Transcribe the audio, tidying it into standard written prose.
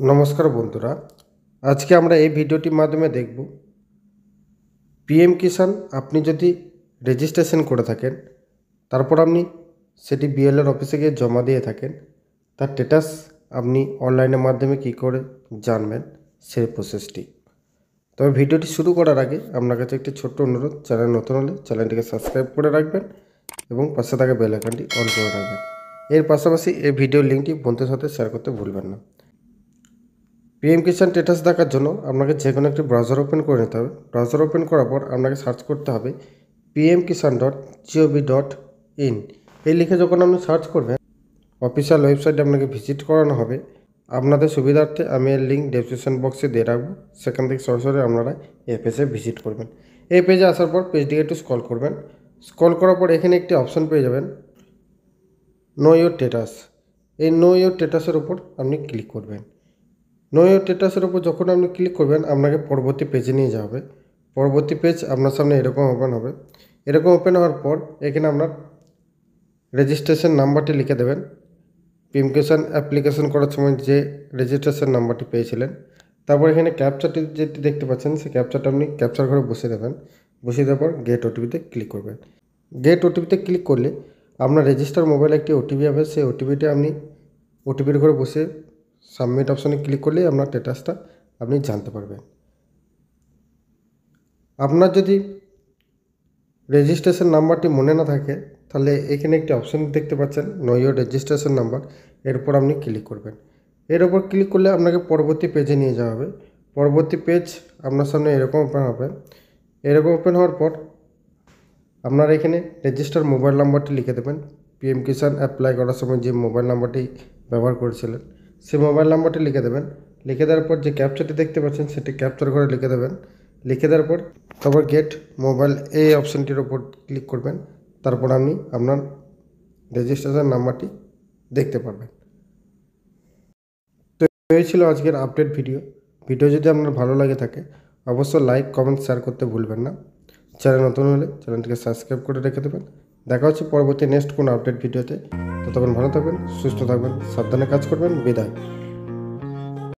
नमस्कार बंधुरा आज के আমরা এই ভিডিওটির মাধ্যমে দেখব পিএম কিষাণ আপনি যদি রেজিস্ট্রেশন করে থাকেন তারপর আপনি সেটি বিএলআর অফিসে গিয়ে জমা দিয়ে থাকেন তার স্ট্যাটাস আপনি অনলাইনের মাধ্যমে কি করে জানবেন সেই প্রসেসটি। তবে ভিডিওটি শুরু করার আগে আপনার কাছে একটি ছোট্ট অনুরোধ, চ্যানেল নতুন হলে চ্যানেলটিকে সাবস্ক্রাইব করে রাখবেন এবং পাশে থাকা বেল আইকনটি অন করে রাখবেন। এর পাশাপাশি এই ভিডিওর লিঙ্কটি বন্ধুদের সাথে শেয়ার করতে ভুলবেন না। পিএম কিষাণ স্ট্যাটাস দেখার জন্য আপনাকে যে কোনো একটি ব্রাউজার ওপেন করে নিতে হবে। ব্রাউজার ওপেন করার পর আপনাকে সার্চ করতে হবে pmkisan.gov.in। এই লিখে যখন আপনি সার্চ করবেন অফিসিয়াল ওয়েবসাইটে আপনাকে ভিজিট করানো হবে। আপনাদের সুবিধার্থে আমি এর লিঙ্ক ডেসক্রিপশন বক্সে দিয়ে রাখবো, সেখান থেকে সরাসরি আপনারা এই পেজে ভিজিট করবেন। এই পেজে আসার পর পেজটিকে একটু স্ক্রল করবেন। স্ক্রল করার পর এখানে একটি অপশন পেয়ে যাবেন নো ইওর স্ট্যাটাস। এই নো ইওর স্ট্যাটাসের উপর আপনি ক্লিক করবেন। নো ইওর স্ট্যাটাসের উপর যখন আপনি ক্লিক করবেন আপনাকে পরবর্তী পেজে নিয়ে যাবে। পরবর্তী পেজ আপনার সামনে এরকম ওপেন হবে। এরকম ওপেন হওয়ার পর এখানে আপনার রেজিস্ট্রেশন নাম্বারটি লিখে দেবেন। পিএম কিষাণ অ্যাপ্লিকেশন করার সময় যে রেজিস্ট্রেশন নাম্বারটি পেয়েছিলেন। তারপর এখানে ক্যাপচারটি যেটি দেখতে পাচ্ছেন সেই ক্যাপচারটা আপনি ক্যাপচার ঘরে বসিয়ে দেবেন। বসিয়ে দেওয়ার পর গেট ওটিপিতে ক্লিক করবেন। গেট ওটিপিতে ক্লিক করলে আপনার রেজিস্টার মোবাইলে একটি ওটিপি হবে। সেই ওটিপিটা আপনি ওটিপির ঘরে বসে সাবমিট অপশনে ক্লিক করলেই আপনার স্ট্যাটাসটা আপনি জানতে পারবেন। আপনার যদি রেজিস্ট্রেশন নাম্বারটি মনে না থাকে তাহলে এখানে একটি অপশন দেখতে পাচ্ছেন নো ইওর রেজিস্ট্রেশন নাম্বার, এর উপর আপনি ক্লিক করবেন। এর উপর ক্লিক করলে আপনাকে পরবর্তী পেজে নিয়ে যাওয়া হবে। পরবর্তী পেজ আপনার সামনে এরকম ওপেন হবে। এরকম ওপেন হওয়ার পর আপনার এখানে রেজিস্টার মোবাইল নাম্বারটি লিখে দেবেন। পিএম কিষাণ অ্যাপ্লাই করার সময় যে মোবাইল নাম্বারটি ব্যবহার করেছিলেন সেই মোবাইল নাম্বারটি লিখে দেবেন। লিখে দেওয়ার পর যে ক্যাপচারটি দেখতে পাচ্ছেন সেটি ক্যাপচার করে লিখে দেবেন। লিখে দেওয়ার পর তারপর গেট মোবাইল এই অপশানটির ওপর ক্লিক করবেন। তারপর আপনি আপনার রেজিস্ট্রেশন নাম্বারটি দেখতে পারবেন। তো এই ছিল আজকের আপডেট ভিডিও। ভিডিও যদি আপনার ভালো লাগে থাকে অবশ্যই লাইক কমেন্ট শেয়ার করতে ভুলবেন না। চ্যানেল নতুন হলে চ্যানেলটিকে সাবস্ক্রাইব করে রেখে দেবেন। দেখা হচ্ছে পরবর্তী নেক্সট কোনো আপডেট ভিডিওতে। ততক্ষণ ভালো থাকবেন, সুস্থ থাকবেন, সাবধানে কাজ করবেন। বিদায়।